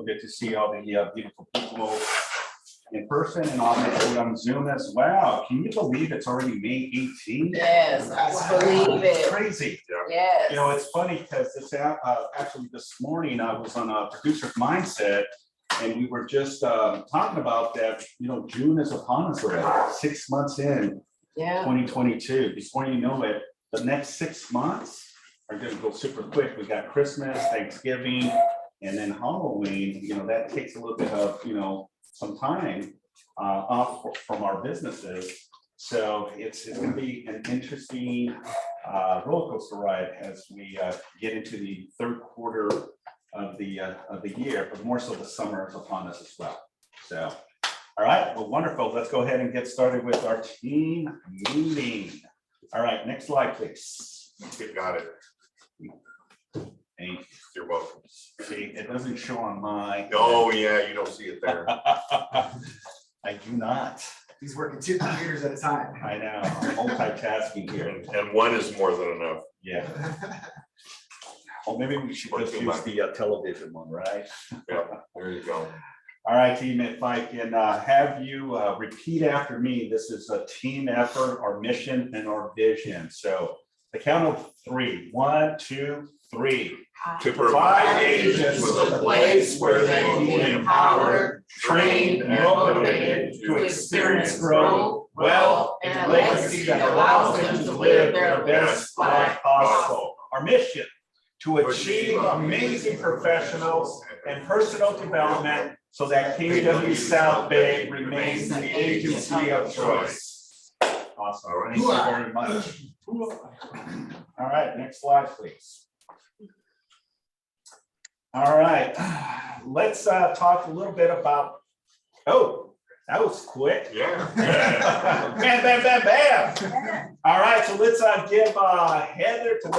good to see all the beautiful people in person and obviously on Zoom as well. Can you believe it's already May 18th? Yes, I believe it. Crazy. Yes. You know, it's funny because it's actually this morning I was on a producer's mindset and we were just talking about that, you know, June is upon us already, 6 months in Yeah. 2022. Before you know it, the next 6 months are gonna go super quick. We got Christmas, Thanksgiving, and then Halloween. You know, that takes a little bit of, you know, some time off from our businesses. So it's gonna be an interesting roller coaster ride as we get into the third quarter of the year, but more so the summer is upon us as well. So, all right, well, wonderful. Let's go ahead and get started with our team meeting. All right, next slide, please. You got it. Thank you. You're welcome. See, it doesn't show on my. Oh, yeah, you don't see it there. I do not. He's working 2 computers at a time. I know, I'm multitasking here. And one is more than enough. Yeah. Well, maybe we should just use the television one, right? Yeah, there you go. All right, team, if I can have you repeat after me, this is a team effort, our mission and our vision. So the count of 3, 1, 2, 3. To Provide agents with a place where they will be empowered, trained, and motivated to experience growth, wealth, and a legacy that allows them to live their best life possible. Our mission: to achieve amazing professionals and personal development so that KW South Bay remains the agency of choice. Awesome. Thank you very much. All right, next slide, please. All right, let's talk a little bit about, oh, that was quick. Yeah. Bam, bam, bam, bam. All right, so let's give Heather to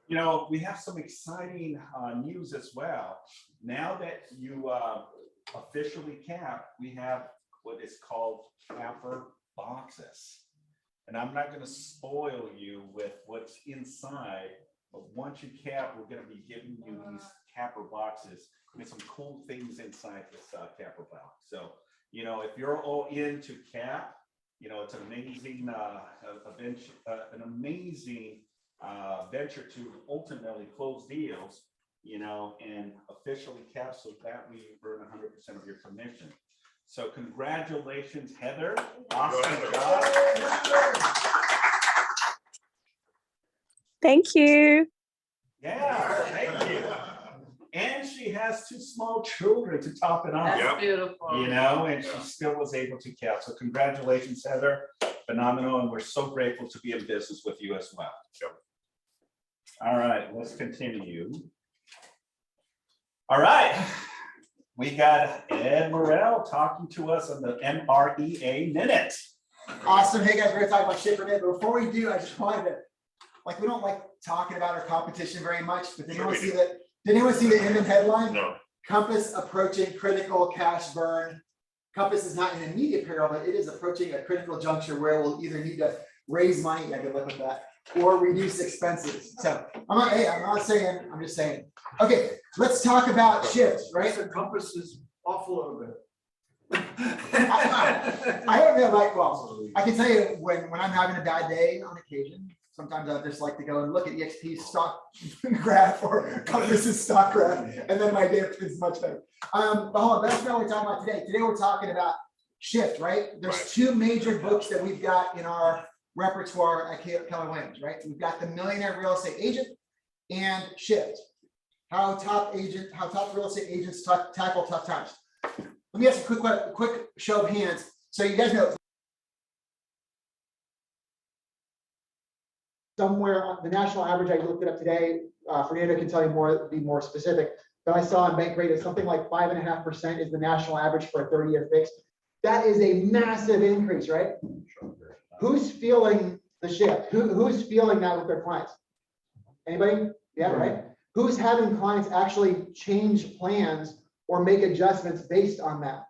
You know, we have some exciting news as well. Now that you officially cap, we have what is called capper boxes. And I'm not going to spoil you with what's inside, but once you cap, we're going to be giving you these capper boxes with some cool things inside this capper box. So, you know, if you're all into cap, you know, it's an amazing an amazing venture to ultimately close deals, you know, and officially cap so that we earn 100% of your commission. So congratulations, Heather. Awesome job. Thank you. Yeah, thank you. And she has 2 small children to top it off. That's beautiful. You know, and she still was able to cap. So congratulations, Heather. Phenomenal. And we're so grateful to be in business with you as well. Yep. All right, let's continue. All right. We got Ed Morrell talking to us on the MREA Minute. Awesome. Hey guys, we're gonna talk about shit for a minute, but before we do, I just wanted to, like, we don't like talking about our competition very much, but did anyone see that? Did anyone see the Inman headline? No. Compass approaching critical cash burn. Compass is not in immediate peril, but it is approaching a critical juncture where we'll either need to raise money, I can live with that, or reduce expenses. So I'm not saying, I'm just saying. Okay, let's talk about shift, right? The compass is off a little bit. I don't know, like, well, I can tell you when I'm having a bad day on occasion, sometimes I just like to go and look at EXP's stock graph or Compass's stock graph, and then my day is much better. But hold on, that's not what we're talking about today. Today we're talking about shift, right? There's 2 major books that we've got in our repertoire at Keller Williams, right? We've got The Millionaire Real Estate Agent and Shift. How top real estate agents tackle tough times. Let me ask a quick show of hands. So you guys know somewhere on the national average, I looked it up today. Fernando can tell you more, be more specific. But I saw in Bankrate that something like 5.5% is the national average for a 30-year fix. That is a massive increase, right? Who's feeling the shift? Who's feeling that with their clients? Anybody? Yeah, right. Who's having clients actually change plans or make adjustments based on that?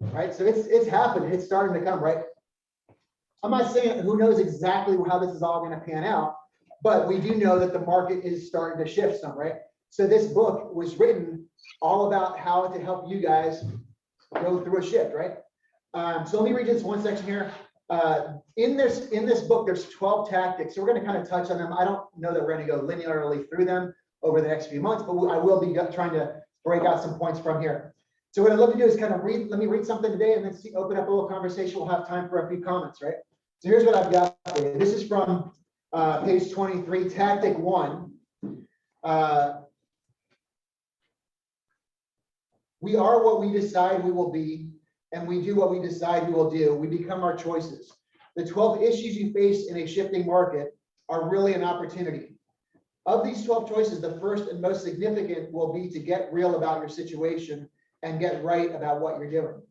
Right. So it's happening. It's starting to come, right? I'm not saying who knows exactly how this is all going to pan out, But we do know that the market is starting to shift some, right? So this book was written all about how to help you guys go through a shift, right? So let me read this one section here. In this book, there's 12 tactics. So we're going to kind of touch on them. I don't know that we're going to go linearly through them over the next few months, but I will be trying to break out some points from here. So what I'd love to do is kind of let me read something today and then open up a little conversation. We'll have time for a few comments, right? So here's what I've got for you. This is from page 23, tactic 1. We are what we decide we will be, and we do what we decide we will do. We become our choices. The 12 issues you face in a shifting market are really an opportunity. Of these 12 choices, the first and most significant will be to get real about your situation and get right about what you're doing.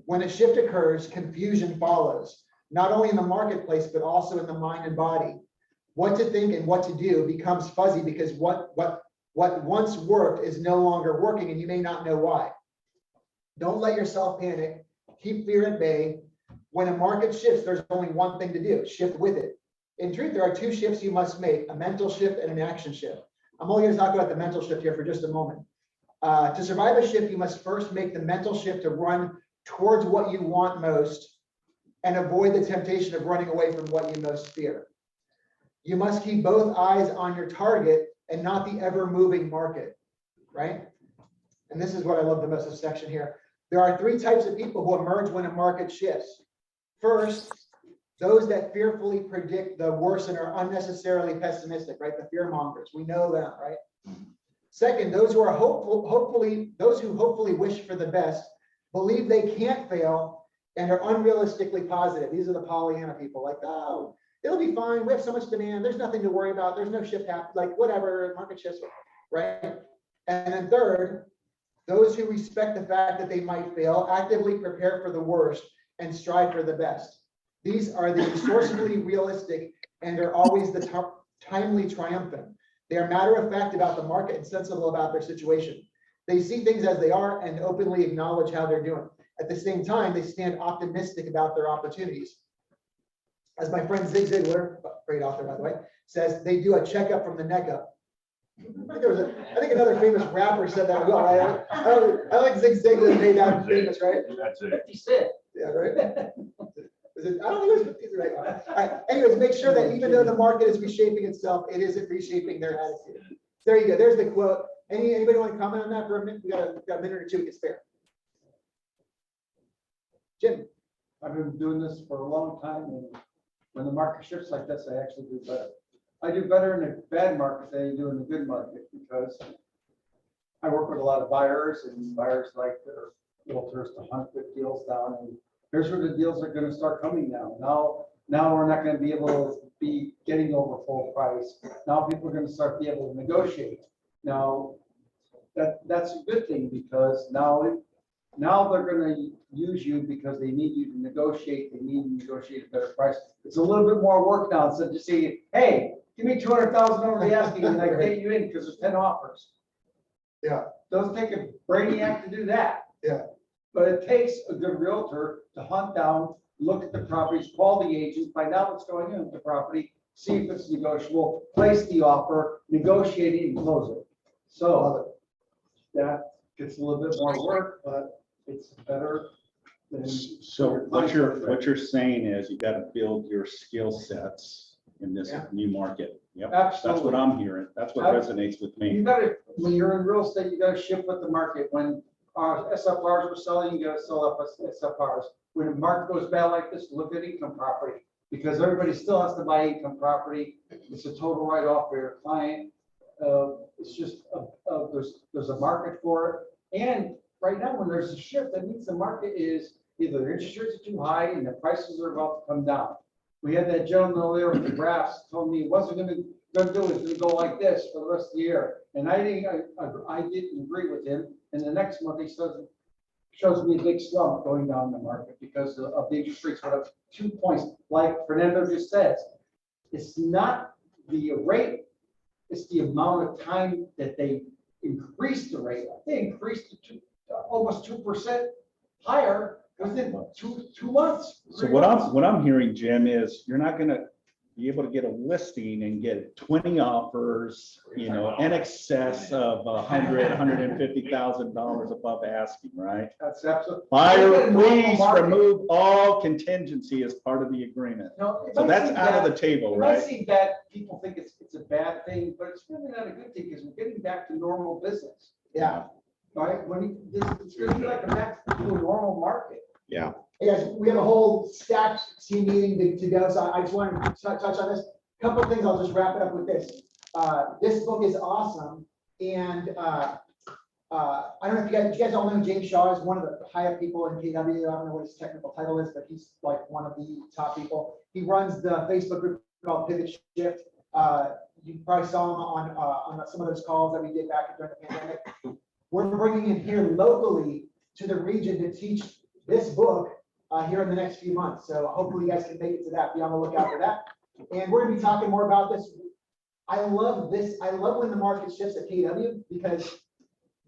When a shift occurs, confusion follows, not only in the marketplace, but also in the mind and body. What to think and what to do becomes fuzzy because what once worked is no longer working, and you may not know why. Don't let yourself panic. Keep fear at bay. When a market shifts, there's only one thing to do: shift with it. In truth, there are 2 shifts you must make: a mental shift and an action shift. I'm only going to talk about the mental shift here for just a moment. To survive a shift, you must first make the mental shift to run towards what you want most and avoid the temptation of running away from what you most fear. You must keep both eyes on your target and not the ever-moving market, right? And this is what I love the most of this section here. There are 3 types of people who emerge when a market shifts. First, those that fearfully predict the worst and are unnecessarily pessimistic, right? The fear mongers, we know them, right? Second, those who are hopefully wish for the best, believe they can't fail, and are unrealistically positive. These are the Pollyanna people, like, oh, it'll be fine. We have so much demand. There's nothing to worry about. There's no shift happening, like whatever, market shifts, right? And then third, those who respect the fact that they might fail, actively prepare for the worst, and strive for the best. These are the resourcefully realistic and are always the timely triumphant. They are matter of fact about the market and sensible about their situation. They see things as they are and openly acknowledge how they're doing. At the same time, they stand optimistic about their opportunities. As my friend Zig Ziglar, great author by the way, says, they do a checkup from the neck up. I think another famous rapper said that as well. I like Zig Ziglar made that famous, right? That's it. 50 Cent. Yeah, right. I don't think it was 50, right? All right. Anyways, make sure that even though the market is reshaping itself, it isn't reshaping their attitude. There you go. There's the quote. Anybody want to comment on that for a minute? We got a minute or 2 we can spare. Jim. I've been doing this for a long time, and when the market shifts like this, I actually do better. I do better in a bad market than I do in a good market because I work with a lot of buyers, and buyers like their realtors to hunt good deals down. And here's where the deals are going to start coming now. Now we're not going to be able to be getting over full price. Now people are going to start be able to negotiate. Now that's a good thing because now they're going to use you because they need you to negotiate. They need to negotiate a better price. It's a little bit more work now instead of just saying, hey, give me 200,000 over the asking and I get you in because there's 10 offers. Yeah. Doesn't take a brainiac to do that. Yeah. But it takes a good realtor to hunt down, look at the properties, call the agent, find out what's going on with the property, see if it's negotiable, place the offer, negotiate it, and close it. So that gets a little bit more work, but it's better than. So what you're saying is you got to build your skill sets in this Yeah. new market. Yep, Absolutely. that's what I'm hearing. That's what resonates with me. You gotta, when you're in real estate, you gotta shift with the market. When SFRs were selling, you gotta sell up SFRs. When the market goes bad like this, look at income property, because everybody still has to buy income property. It's a total write-off for your client. It's just, there's a market for it. And right now, when there's a shift, that means the market is either the interest rates are too high and the prices are about to come down. We had that gentleman over there with the graphs told me, what's it gonna do? It's gonna go like this for the rest of the year. And I didn't agree with him. And the next month he shows me a big slump going down the market because of the interest rates went up 2 points. Like Fernando just says, it's not the rate, it's the amount of time that they increased the rate. They increased it to almost 2% higher within two months. So what I'm hearing, Jim, is you're not gonna be able to get a listing and get 20 offers, you know, in excess of $150,000 above asking, right? That's absolutely. Buyer, please remove all contingency as part of the agreement. No, it So might that's seem out of bad- the table, It might right? seem bad, people think it's a bad thing, but it's really not a good thing, because we're getting back to normal business, Yeah. right? It's gonna be like a back to a normal market. Yeah. Hey guys, we have a whole stacked team meeting to go, so I just wanted to touch on this. Couple of things, I'll just wrap it up with this. This book is awesome, and I don't know if you guys all know James Shaw is one of the high up people in KW. I don't know what his technical title is, but he's like one of the top people. He runs the Facebook group called Pivot Shift. You probably saw him on some of those calls that we did back during the pandemic. We're bringing him here locally to the region to teach this book here in the next few months. So hopefully you guys can make it to that. Be on the lookout for that. And we're gonna be talking more about this. I love this. I love when the market shifts at KW, because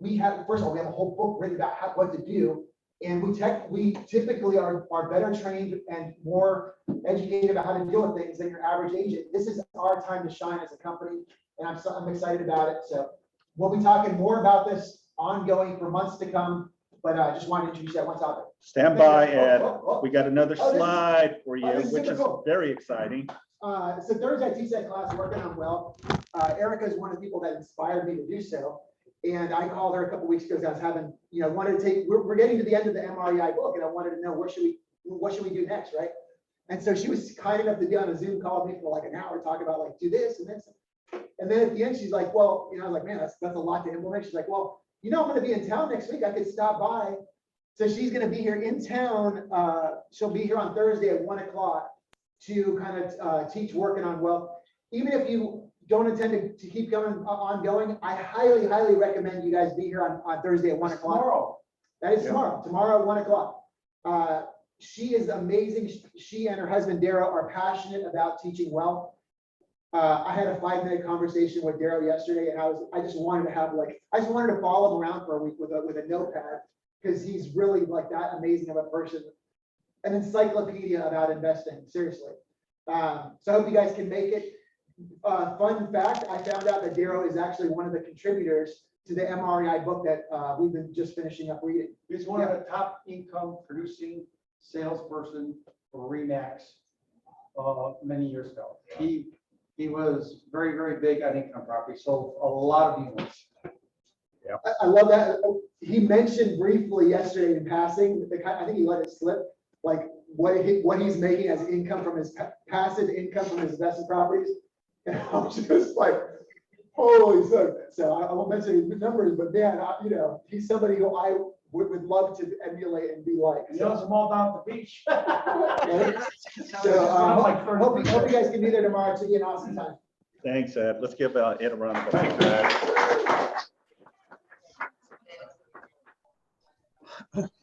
we have, first of all, we have a whole book written about what to do. And we typically are better trained and more educated about how to deal with things than your average agent. This is our time to shine as a company, and I'm excited about it. So we'll be talking more about this ongoing for months to come, but I just wanted to introduce that one topic. Stand by, Ed. Oh. We got another Oh, this is- slide for you, this is which super is cool. very exciting. So Thursday I teach that class, working on well. Erica is one of the people that inspired me to do so. And I called her a couple weeks ago, as I was having, wanted to take, we're getting to the end of the MREI book, and I wanted to know what should we do next, right? And so she was kind enough to be on a Zoom call with me for like an hour, talk about like, do this and this. And then at the end, she's like, well, I was like, man, that's a lot to implement. She's like, well, I'm gonna be in town next week. I could stop by. So she's gonna be here in town. She'll be here on Thursday at 1:00 to kind of teach working on wealth. Even if you don't intend to keep going ongoing, I highly, highly recommend you guys be here on Thursday at 1:00. Tomorrow. That is tomorrow at 1:00. She is amazing. She and her husband Darrow are passionate about teaching wealth. I had a 5-minute conversation with Darrow yesterday, and I just wanted to follow him around for a week with a notepad, because he's really like that amazing of a person, an encyclopedia about investing, seriously. So I hope you guys can make it. Fun fact, I found out that Darrow is actually one of the contributors to the MREI book that we've been just finishing up reading. He's one of the top income producing salesperson for Remax many years ago. He was very, very big on income property, sold a lot of units. I love that. He mentioned briefly yesterday in passing, I think he let it slip, like what he's making as income from his passive income from his investment properties. And I was just like, holy so I won't mention his numbers, but man, he's somebody who I would love to emulate and be like. He owns them all down at the beach. So hope you guys can be there tomorrow. It's gonna be an awesome time. Thanks, Ed. Let's give Ed a round of applause.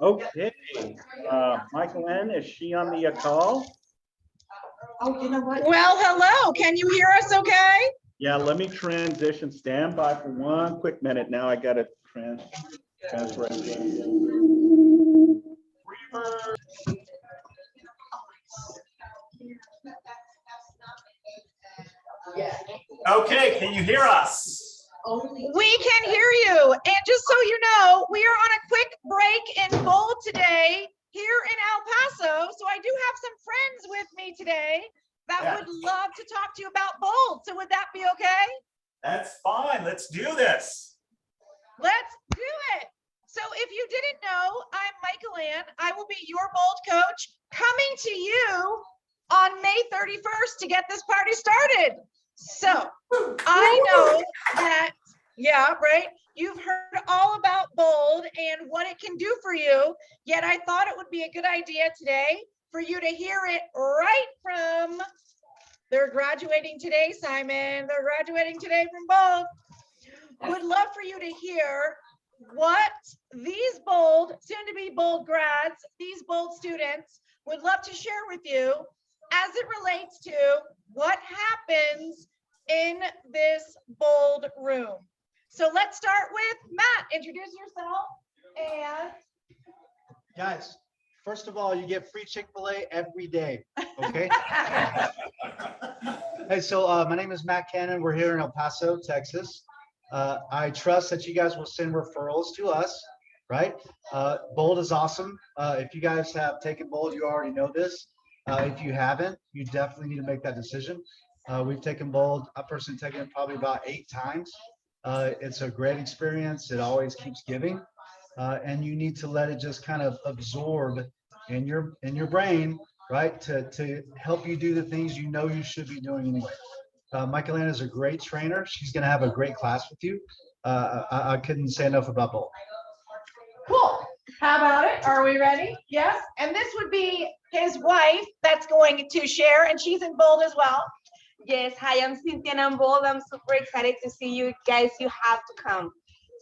Okay, Michael N., is she on the call? Oh, you know what? Well, hello, can you hear us okay? Yeah, let me transition. Stand by for one quick minute. Now I got to transfer. Okay, can you hear us? We can hear you. And just so you know, we are on a quick break in Bold today here in El Paso. So I do have some friends with me today that Yeah. would love to talk to you about Bold. So would that be okay? That's fine. Let's do this. Let's do it. So if you didn't know, I'm Michael Ann. I will be your Bold coach coming to you on May 31st to get this party started. So I know that, yeah, right. You've heard all about Bold and what it can do for you, yet I thought it would be a good idea today for you to hear it right from, they're graduating today, Simon. They're graduating today from Bold. Would love for you to hear what these Bold, soon to be Bold grads, these Bold students would love to share with you as it relates to what happens in this Bold room. So let's start with Matt. Introduce yourself and Guys, first of all, you get free Chick-fil-A every day, okay? Hey, so my name is Matt Cannon. We're here in El Paso, Texas. I trust that you guys will send referrals to us, right? Bold is awesome. If you guys have taken Bold, you already know this. If you haven't, you definitely need to make that decision. We've taken Bold. I've personally taken it probably about 8 times. It's a great experience. It always keeps giving. And you need to let it just kind of absorb in your brain, right? To help you do the things you know you should be doing anyway. Michael-Ann is a great trainer. She's going to have a great class with you. I couldn't say enough about Bold. Cool. How about it? Are we ready? Yes. And this would be his wife that's going to share, and she's in Bold as well. Yes, hi, I'm Cynthia and I'm Bold. I'm super excited to see you guys. You have to come.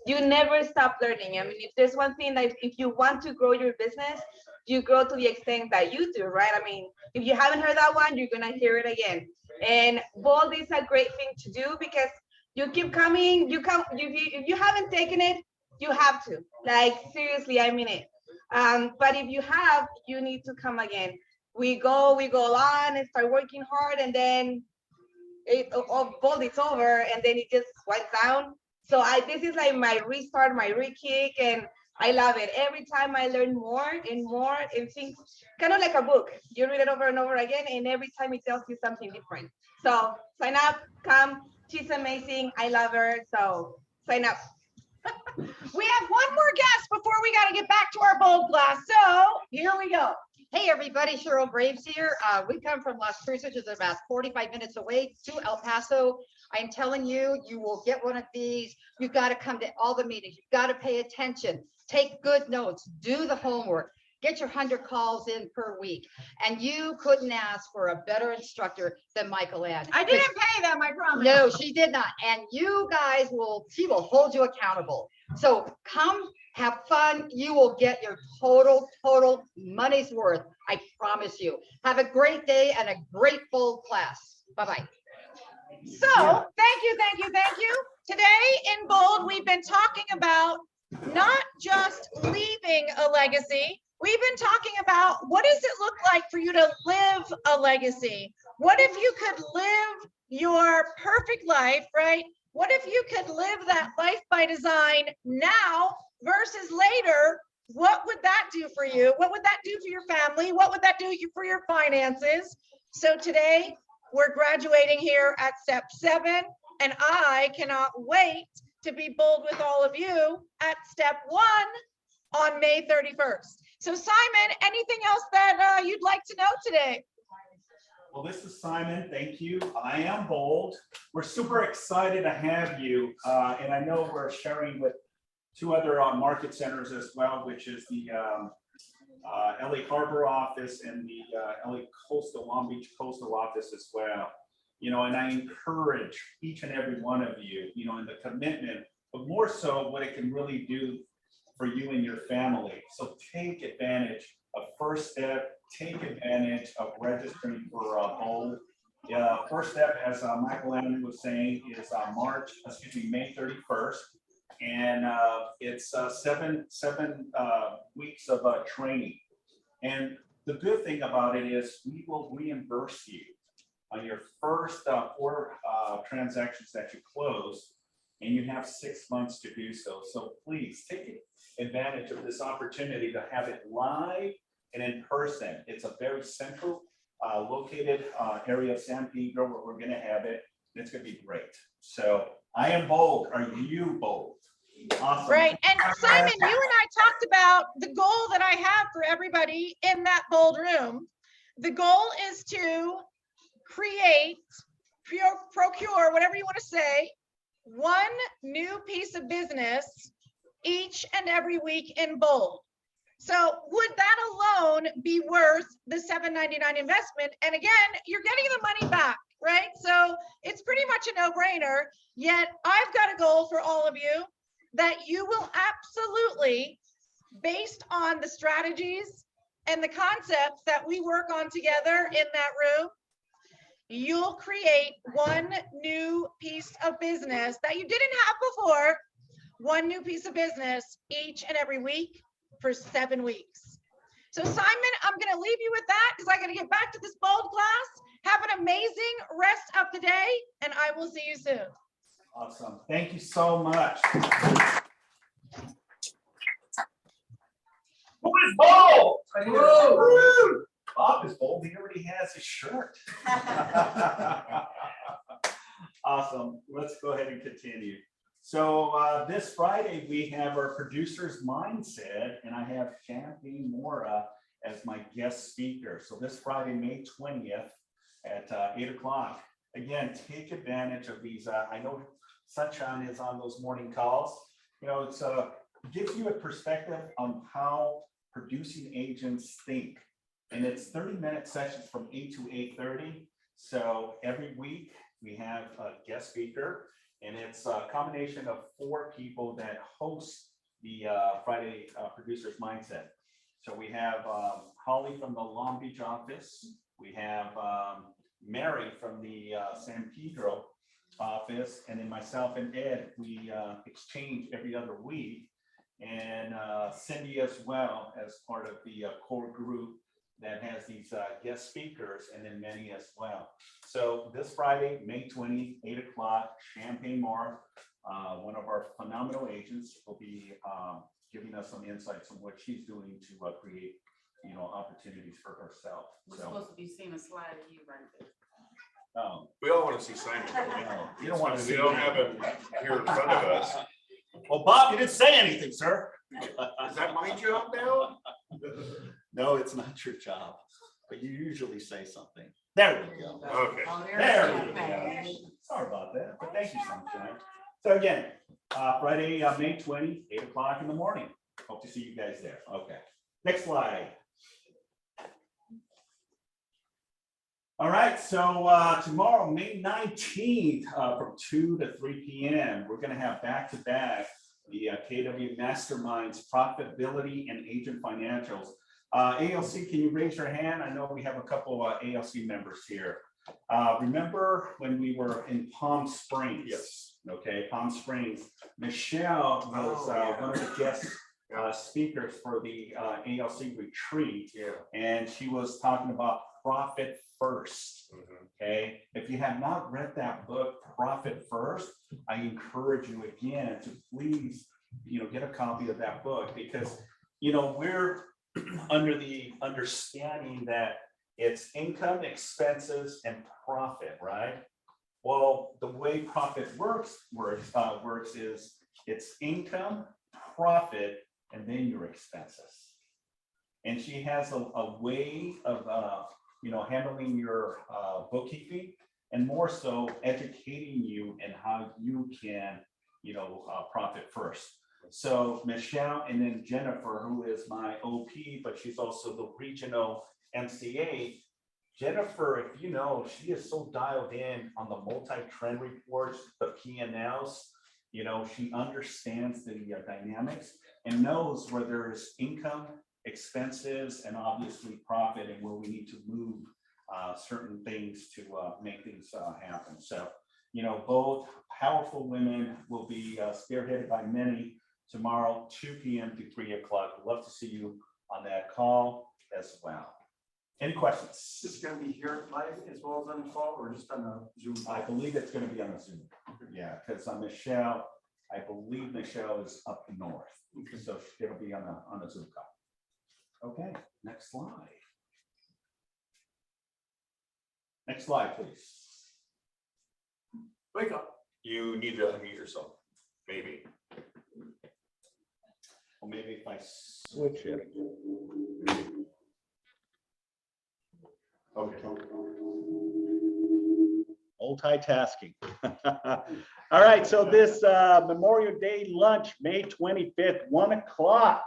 You never stop learning. I mean, if there's one thing that if you want to grow your business, you grow to the extent that you do, right? I mean, if you haven't heard that one, you're gonna hear it again. And Bold is a great thing to do because you keep coming, if you haven't taken it, you have to. Like, seriously, I mean it. But if you have, you need to come again. We go on and start working hard, and then Bold is over, and then it just went down. So this is like my restart, my re-kick, and I love it. Every time I learn more and things, kind of like a book. You read it over and over again, and every time it tells you something different. So sign up, come. She's amazing. I love her. So sign up. We have one more guest before we got to get back to our Bold class. So here we go. Hey, everybody, Cheryl Graves here. We come from Las Cruces, which is about 45 minutes away to El Paso. I'm telling you, you will get one of these. You've got to come to all the meetings. You've got to pay attention. Take good notes. Do the homework. Get your 100 calls in per week. And you couldn't ask for a better instructor than Michael-Ann. I didn't pay them, I promise. No, she did not. And you guys she will hold you accountable. So come, have fun. You will get your total money's worth. I promise you. Have a great day and a great Bold class. Bye-bye. So thank you. Today in Bold, we've been talking about not just leaving a legacy. We've been talking about what does it look like for you to live a legacy? What if you could live your perfect life, right? What if you could live that life by design now versus later? What would that do for you? What would that do for your family? What would that do for your finances? So today we're graduating here at step 7, and I cannot wait to be bold with all of you at step 1 on May 31st. So Simon, anything else that you'd like to know today? Well, this is Simon. Thank you. I am Bold. We're super excited to have you. And I know we're sharing with 2 other market centers as well, which is the LA Harbor office and the LA Coastal, Long Beach Coastal office as well. You know, and I encourage each and every one of you, you know, in the commitment, but more so what it can really do for you and your family. So take advantage of First Step, take advantage of registering for Bold. First Step, as Michael-Ann was saying, is May 31st. And it's 7 weeks of training. And the good thing about it is we will reimburse you on your first 4 transactions that you close, and you have 6 months to do so. So please take advantage of this opportunity to have it live and in person. It's a very central located area of San Pedro where we're gonna have it. It's gonna be great. So I am Bold. Are you bold? Awesome. Right. And Simon, you and I talked about the goal that I have for everybody in that Bold room. The goal is to create, procure, whatever you want to say, 1 new piece of business each and every week in Bold. So would that alone be worth the $7.99 investment? And again, you're getting the money back, right? So it's pretty much a no-brainer. Yet I've got a goal for all of you that you will absolutely, based on the strategies and the concepts that we work on together in that room, you'll create 1 new piece of business that you didn't have before, 1 new piece of business each and every week for 7 weeks. So Simon, I'm going to leave you with that because I got to get back to this Bold class. Have an amazing rest of the day, and I will see you soon. Awesome. Thank you so much. Who is bold? Bob is bold. He already has his shirt. Awesome. Let's go ahead and continue. So this Friday, we have our producer's mindset, and I have Champagne Mora as my guest speaker. So this Friday, May 20th at 8 o'clock. Again, take advantage of these. I know Sunshine is on those morning calls. You know, it's gives you a perspective on how producing agents think. And it's 30-minute sessions from 8 to 8:30. So every week we have a guest speaker, and it's a combination of 4 people that host the Friday Producers Mindset. So we have Holly from the Long Beach office. We have Mary from the San Pedro office, and then myself and Ed, we exchange every other week. And Cindy as well as part of the core group that has these guest speakers, and then many as well. So this Friday, May 20th, 8 o'clock, Champagne Mora, one of our phenomenal agents, will be giving us some insights on what she's doing to create, you know, opportunities for herself. We're So, supposed to be seeing a slide of you right there. We all want to see Simon. you don't want to We see. don't have him here in front of us. Well, Bob, you didn't say anything, sir. Is that my job now? No, it's not your job, but you usually say something. There we go. Okay. Oh, There we go. Sorry about that, but thank you, Sunshine. So again, Friday, May 20th, 8 o'clock in the morning. Hope to see you guys there. Okay. Next slide. All right, so tomorrow, May 19th, from 2 to 3 p.m., we're going to have back-to-back the KW Masterminds Profitability and Agent Financials. ALC, can you raise your hand? I know we have a couple of ALC members here. Remember when we were in Palm Springs? Yes. Okay, Palm Springs. Michelle was one of the guest speakers for the ALC retreat. Yeah. And she was talking about profit first. Okay, if you have not read that book, Profit First, I encourage you again to please, you know, get a copy of that book, because, you know, we're under the understanding that it's income, expenses, and profit, right? Well, the way profit works is it's income, profit, and then your expenses. And she has a way of you know, handling your bookkeeping, and more so educating you in how you can, you know, profit first. So Michelle, and then Jennifer, who is my OP, but she's also the regional MCA. Jennifer, if you know, she is so dialed in on the multi-trend reports, the P&Ls. You know, she understands the dynamics and knows where there's income, expenses, and obviously profit, and where we need to move certain things to make things happen. So, you know, both powerful women will be spearheaded by many tomorrow, 2 p.m. to 3 o'clock. We'd love to see you on that call as well. Any questions? This is gonna be here live as well as on the call, or just on the Zoom? I believe it's going to be on the Zoom. Yeah, because Michelle, I believe Michelle is up north, so it'll be on the Zoom call. Okay, next slide. Next slide, please. Wake up. You need to unmute yourself, maybe. Or maybe if I switch it. Okay. Multitasking. All right, so this Memorial Day lunch, May 25th, 1 o'clock.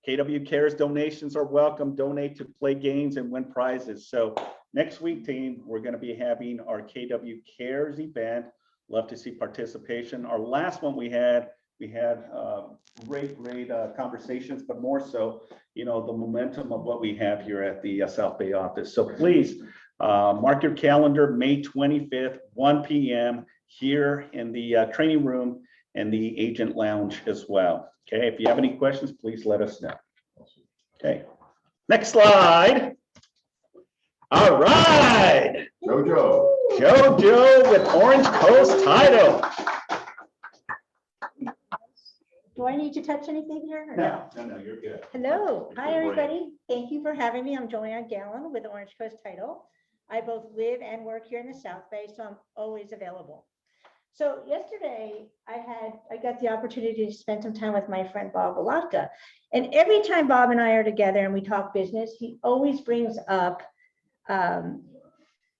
KW Cares donations are welcome. Donate to play games and win prizes. So next week, team, we're going to be having our KW Cares event. Love to see participation. Our last one we had great conversations, but more so, you know, the momentum of what we have here at the South Bay office. So please mark your calendar, May 25th, 1 p.m. here in the training room and the agent lounge as well. Okay, if you have any questions, please let us know. Okay, next slide. All right. Jojo. JoJo with Orange Coast Title. Do I need to touch anything here? or No, you're good. Hello, hi, Great. everybody. Thank you for having me. I'm Joanne Gallen with Orange Coast Title. I both live and work here in the South Bay, so I'm always available. So yesterday I got the opportunity to spend some time with my friend Bob Walatka. And every time Bob and I are together and we talk business, he always brings up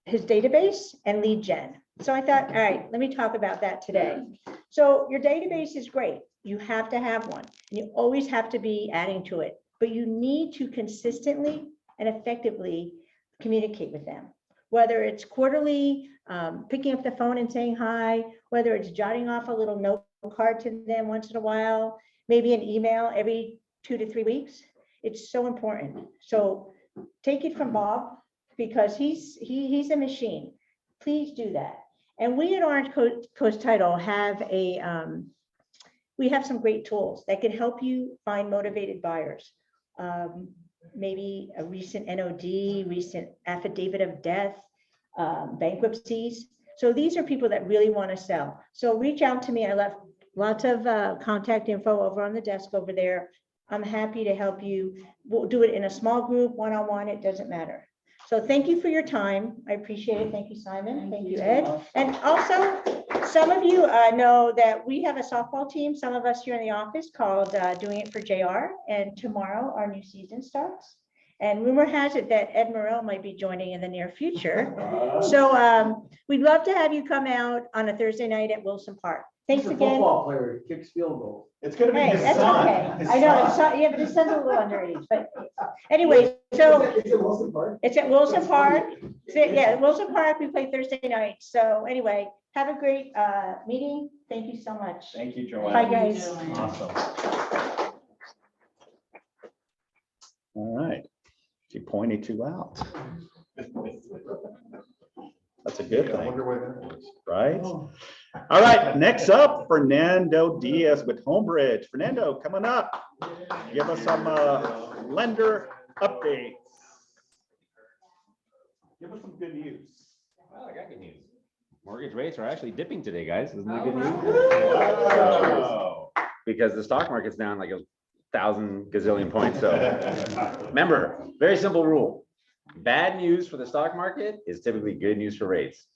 his database and lead gen. So I thought, all right, let me talk about that today. So your database is great. You have to have one. And you always have to be adding to it, but you need to consistently and effectively communicate with them. Whether it's quarterly, picking up the phone and saying hi, whether it's jotting off a little note card to them once in a while, maybe an email every 2 to 3 weeks. It's so important. So take it from Bob because he's a machine. Please do that. And we at Orange Coast Title have we have some great tools that can help you find motivated buyers. Maybe a recent NOD, recent affidavit of death, bankruptcies. So these are people that really want to sell. So reach out to me. I left lots of contact info over on the desk over there. I'm happy to help you. We'll do it in a small group, one-on-one, it doesn't matter. So thank you for your time. I appreciate it. Thank you, Simon. Thank you, Ed. And also, some of you know that we have a softball team, some of us here in the office called Doing It for JR. And tomorrow our new season starts. And rumor has it that Ed Morrell might be joining in the near future. So we'd love to have you come out on a Thursday night at Wilson Park. Thanks He's a again. football player, he kicks field goals. It's gonna be Hey, his that's son. okay. His I know, it's son. not, yeah, but his son's a little underage, but anyway, so Is it Wilson Park? it's at Wilson Park. So, yeah, Wilson Park, we play Thursday night. So anyway, have a great meeting. Thank you so much. Thank you, Joanne. Bye, guys. Awesome. All right. She pointed you out. That's a good thing, right? All right, next up, Fernando Diaz with Homebridge. Fernando, coming up. Give us some lender updates. Give us some good news. Well, I got good news. Mortgage rates are actually dipping today, guys. Isn't that good news? Wow. Because the stock market's down like 1,000 gazillion points. So remember, very simple rule. Bad news for the stock market is typically good news for rates.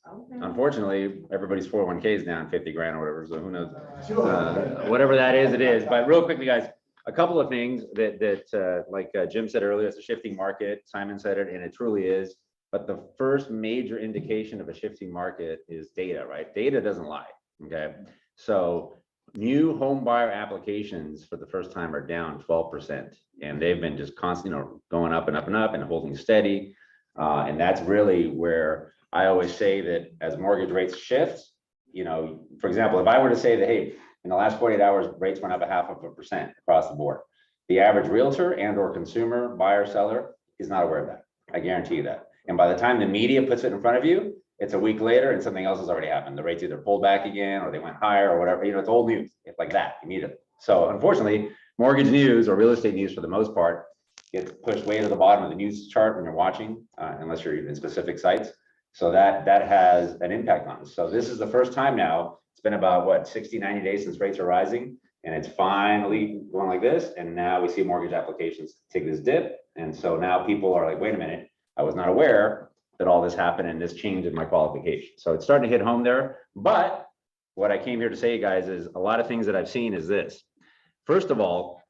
Unfortunately, everybody's 401k is down 50 grand or whatever. So who knows? Whatever that is, it is. But real quickly, guys, a couple of things that like Jim said earlier, it's a shifting market. Simon said it, and it truly is. But the first major indication of a shifting market is data, right? Data doesn't lie, okay? So new home buyer applications for the first time are down 12%. And they've been just constantly, going up and up and up and holding steady. And that's really where I always say that as mortgage rates shift, for example, if I were to say that, hey, in the last 48 hours, rates went up 0.5% across the board. The average realtor and or consumer, buyer, seller is not aware of that. I guarantee you that. And by the time the media puts it in front of you, it's a week later and something else has already happened. The rates either pulled back again or they went higher or whatever. It's old news. It's like that immediately. So unfortunately, mortgage news or real estate news for the most part gets pushed way to the bottom of the news chart when you're watching, unless you're in specific sites. So that has an impact on us. So this is the first time now. It's been about what 60, 90 days since rates are rising, and it's finally going like this. And now we see mortgage applications take this dip. And so now people are like, wait a minute, I was not aware that all this happened and this changed in my qualification. So it's starting to hit home there. But what I came here to say, guys, is a lot of things that I've seen is this. First of all,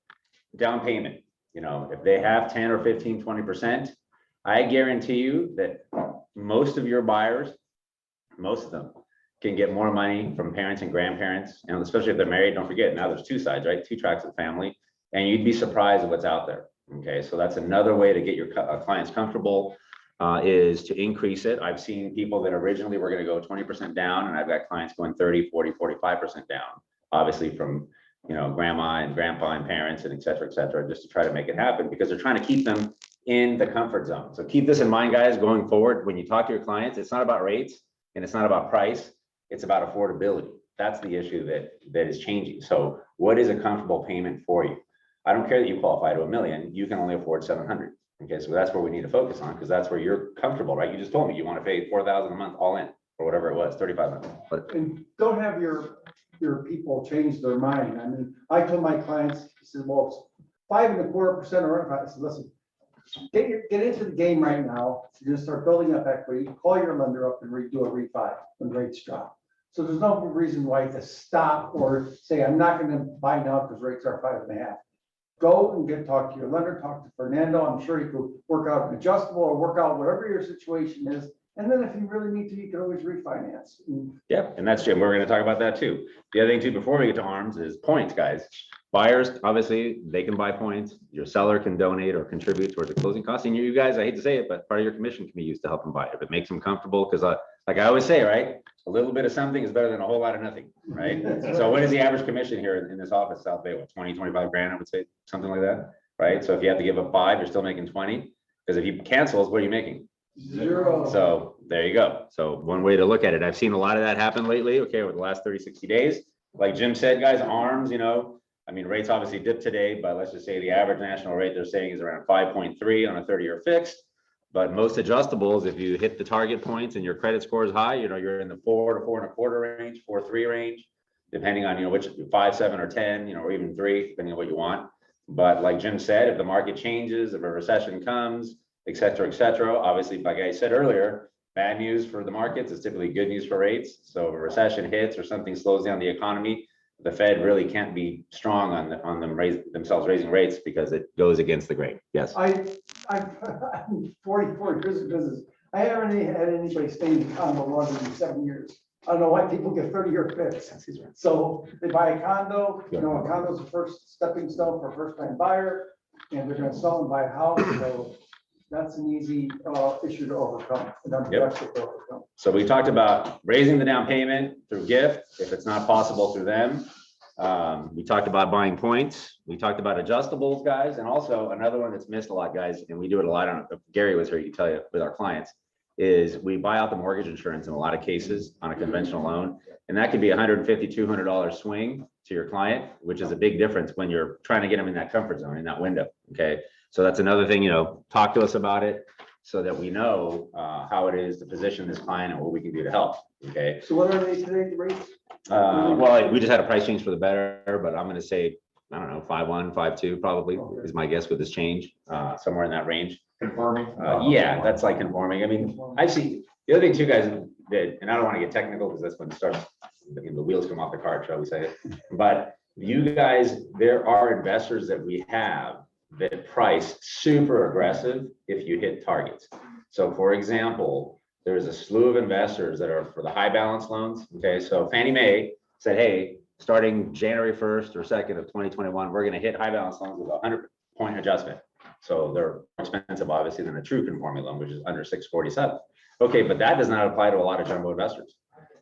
down payment. If they have 10 or 15, 20%, I guarantee you that most of your buyers, most of them can get more money from parents and grandparents, and especially if they're married. Don't forget, now there's two sides, right? Two tracks of family, and you'd be surprised at what's out there. Okay, so that's another way to get your clients comfortable, is to increase it. I've seen people that originally were going to go 20% down, and I've got clients going 30, 40, 45% down, obviously from grandma and grandpa and parents and et cetera, just to try to make it happen because they're trying to keep them in the comfort zone. So keep this in mind, guys, going forward. When you talk to your clients, it's not about rates and it's not about price. It's about affordability. That's the issue that is changing. So what is a comfortable payment for you? I don't care that you qualify to $1 million. You can only afford 700. Okay, so that's where we need to focus on because that's where you're comfortable, right? You just told me you want to pay $4,000 a month all in. or whatever it was, 3,500. But And don't have your people change their mind. I mean, I told my clients, I said, well, it's 5.25% or I said, listen, get into the game right now. You're gonna start building up equity, call your lender up and do a refi when rates drop. So there's no reason why to stop or say, I'm not gonna buy now because rates are 5.5. Go and talk to your lender, talk to Fernando. I'm sure you could work out an adjustable or work out whatever your situation is. And then if you really need to, you can always refinance. yeah, and that's Jim. We're gonna talk about that too. The other thing too, before we get to arms, is points, guys. Buyers, obviously, they can buy points. Your seller can donate or contribute towards the closing costs. And you guys, I hate to say it, but part of your commission can be used to help them buy it. If it makes them comfortable, because like I always say, right? A little bit of something is better than a whole lot of nothing, right? So what is the average commission here in this office, South Bay? What, 20, 25 grand, I would say, something like that, right? So if you have to give up 5, you're still making 20. Because if you cancel, what are you making? 0. So there you go. So one way to look at it. I've seen a lot of that happen lately, okay, over the last 30, 60 days. Like Jim said, guys, arms, I mean, rates obviously dipped today, but let's just say the average national rate they're saying is around 5.3 on a 30-year fixed. But most adjustables, if you hit the target points and your credit score is high, you're in the 4 to 4.25 range, 4.3 range, depending on, which 5, 7, or 10, or even 3, depending on what you want. But like Jim said, if the market changes, if a recession comes, et cetera, obviously, like I said earlier, bad news for the markets is typically good news for rates. So if a recession hits or something slows down the economy, the Fed really can't be strong on them raising rates because it goes against the grain. Yes. I'm 44 years of business. I haven't had anybody stay in the condo longer than 7 years. I don't know why people get 30-year fixed. So they buy a condo, a condo's the first stepping stone for a first-time buyer, and they're gonna sell and buy a house. So that's an easy issue to overcome. So we talked about raising the down payment through gift, if it's not possible through them. We talked about buying points. We talked about adjustables, guys. And also another one that's missed a lot, guys, and we do it a lot on, if Gary was here, he could tell you with our clients, is we buy out the mortgage insurance in a lot of cases on a conventional loan. And that could be $150, $200 swing to your client, which is a big difference when you're trying to get them in that comfort zone, in that window, okay? So that's another thing, talk to us about it so that we know how it is to position this client and what we can do to help, okay? So what are they today, the rates? Well, we just had a price change for the better, but I'm gonna say, I don't know, 5.1, 5.2 probably is my guess with this change, somewhere in that range. Conforming. Yeah, that's like conforming. I mean, I see, the other thing too, guys, that, and I don't want to get technical because that's when it starts, the wheels come off the cart, shall we say. But you guys, there are investors that we have that price super aggressive if you hit targets. So for example, there's a slew of investors that are for the high balance loans. Okay, so Fannie Mae said, hey, starting January 1st or 2nd of 2021, we're going to hit high balance loans with a 100-point adjustment. So they're more expensive, obviously, than a true conforming loan, which is under 647. Okay, but that does not apply to a lot of jumbo investors.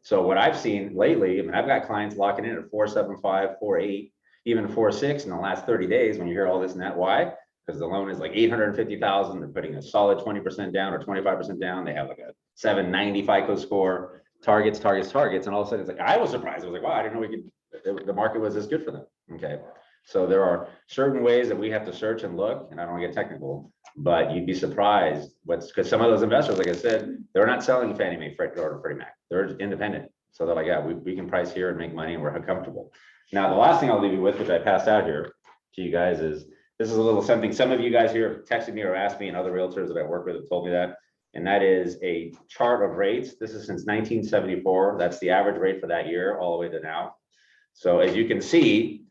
So what I've seen lately, I mean, I've got clients locking in at 4.75, 4.8, even 4.6 in the last 30 days when you hear all this and that. Why? Because the loan is like 850,000. They're putting a solid 20% down or 25% down. They have like a 790 FICO score, targets. And all of a sudden it's like, I was surprised. I was like, wow, I didn't know the market was this good for them. Okay. So there are certain ways that we have to search and look, and I don't want to get technical, but you'd be surprised because some of those investors, like I said, they're not selling Fannie Mae, Freddie, or Freddie Mac. They're independent. So they're like, yeah, we can price here and make money and we're comfortable. Now, the last thing I'll leave you with, which I passed out here to you guys, is this is a little something. Some of you guys here have texted me or asked me, and other realtors that I work with have told me that. And that is a chart of rates. This is since 1974. That's the average rate for that year all the way to now. So as you can see,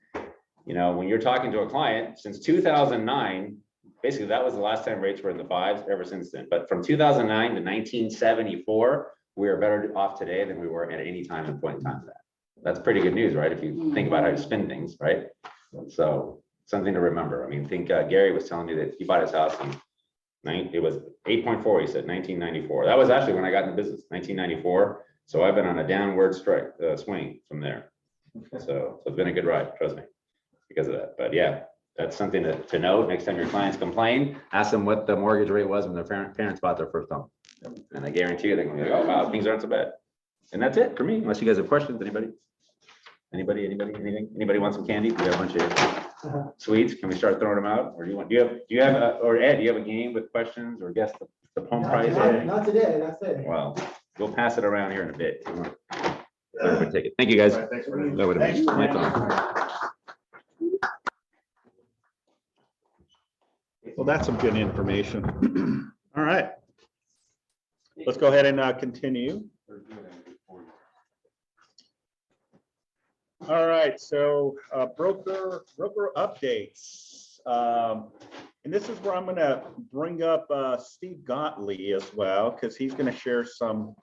when you're talking to a client, since 2009, basically that was the last time rates were in the 5s ever since then. But from 2009 to 1974, we are better off today than we were at any time and point in time. That's pretty good news, right? If you think about how you spin things, right? So something to remember. I mean, Gary was telling me that he bought his house and it was 8.4, he said, 1994. That was actually when I got into business, 1994. So I've been on a downward swing from there. So it's been a good ride, trust me, because of that. But yeah, that's something to note. Next time your clients complain, ask them what the mortgage rate was when their parents bought their first home. And I guarantee you they're gonna be like, oh wow, things aren't so bad. And that's it for me, unless you guys have questions. Anybody? Anything? Anybody want some candy? We got a bunch of sweets. Can we start throwing them out? Or do you have or Ed, do you have a game with questions or guess the home price? Not today, that's it. Well, We'll pass it around here in a bit. Everybody take it. Thank you, guys. All right, thanks, Brandon. That would've been Thanks, my Brandon. thought. Well, that's some good information. All right. Let's go ahead and continue. All right, so broker updates. And this is where I'm gonna bring up Steve Gottlieb as well, because he's gonna share some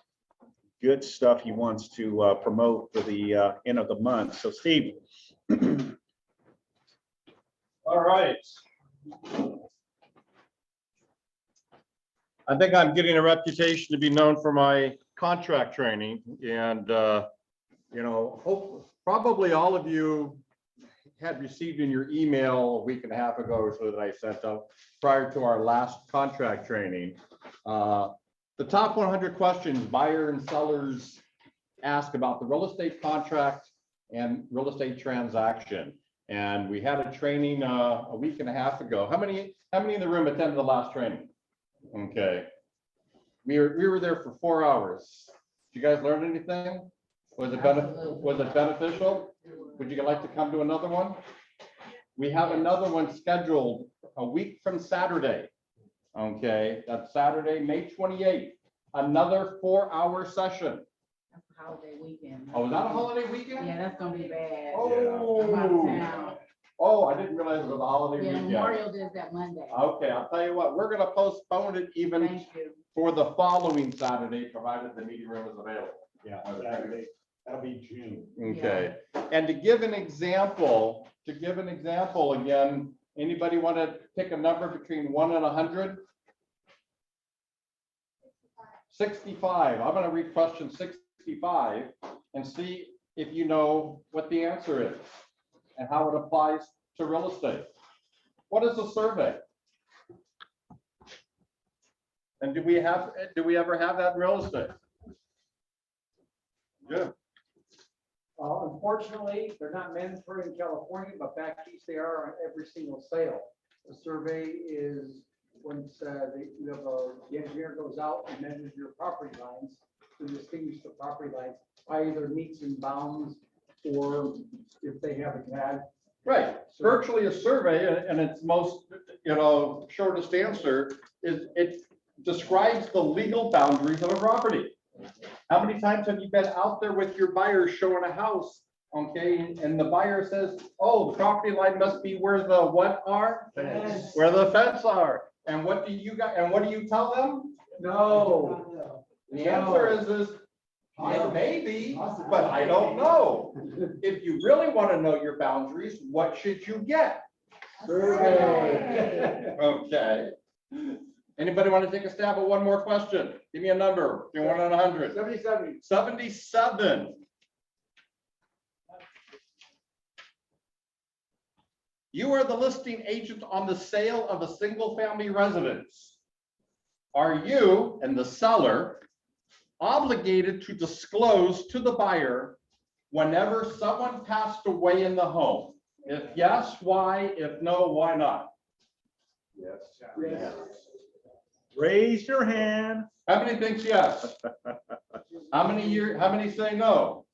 good stuff he wants to promote for the end of the month. So Steve. All right. I think I'm getting a reputation to be known for my contract training and, probably all of you had received in your email a week and a half ago or so that I sent out prior to our last contract training. The top 100 questions buyers and sellers ask about the real estate contract and real estate transaction. And we had a training a week and a half ago. How many in the room attended the last training? Okay. We were there for 4 hours. Did you guys learn anything? Was it beneficial? Would you like to come to another one? We have another one scheduled a week from Saturday. Okay, that's Saturday, May 28th. Another 4-hour session. That's a holiday weekend. Oh, is that a holiday weekend? Yeah, that's gonna be bad. Oh. I'm out of town. Oh, I didn't realize it was a holiday Yeah, weekend. Memorial Day is that Monday. Okay, I'll tell you what, we're gonna postpone it even Thank you. for the following Saturday, provided the meeting room is available. Yeah, that'll be June. Okay, and to give an example again, anybody want to pick a number between 1 and 100? 65. I'm going to read question 65 and see if you know what the answer is and how it applies to real estate. What is a survey? And do we ever have that in real estate? Good. Unfortunately, they're not mandatory in California, but back east they are on every single sale. The survey is once the engineer goes out and measures your property lines to distinguish the property lines by either meets and bounds or if they have a tag. Right, virtually a survey, and its most, shortest answer is it describes the legal boundaries of a property. How many times have you been out there with your buyer showing a house, okay, and the buyer says, oh, the property line must be where the what are? Fence. Where the fence are, and what do you tell them? No. The answer is yeah, maybe, but I don't know. If you really want to know your boundaries, what should you get? Survey. Okay. Anybody want to take a stab at one more question? Give me a number, between 1 and 100. 77. 77. You are the listing agent on the sale of a single family residence. Are you and the seller obligated to disclose to the buyer whenever someone passed away in the home? If yes, why? If no, why not? Yes. Yes. Raise your hand. How many thinks yes? How many say no?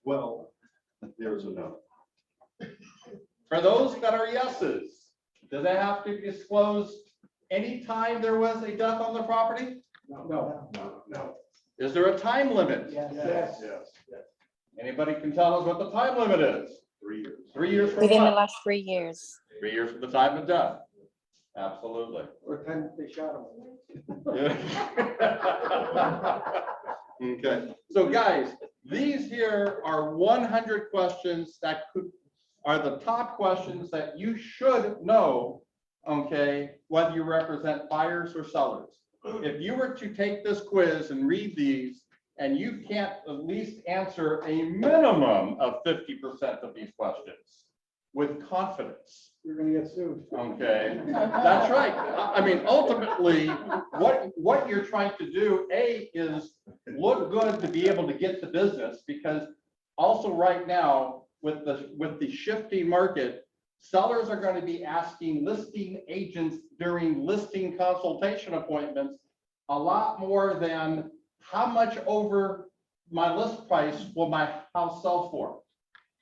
Well, there's a no. For those that are yeses, does that have to be disclosed anytime there was a death on the property? No. No. Is there a time limit? Yes. Anybody can tell us what the time limit is? 3 years. 3 years from Within the what? last 3 years. 3 years from the time of death. Absolutely. Or time they shot him. Okay, so guys, these here are 100 questions that are the top questions that you should know, okay, whether you represent buyers or sellers. If you were to take this quiz and read these, and you can't at least answer a minimum of 50% of these questions with confidence, You're gonna get sued. okay, that's right. I mean, ultimately, what you're trying to do, A, is look good to be able to get the business, because also right now, with the shifting market, sellers are going to be asking listing agents during listing consultation appointments a lot more than how much over my list price will my house sell for.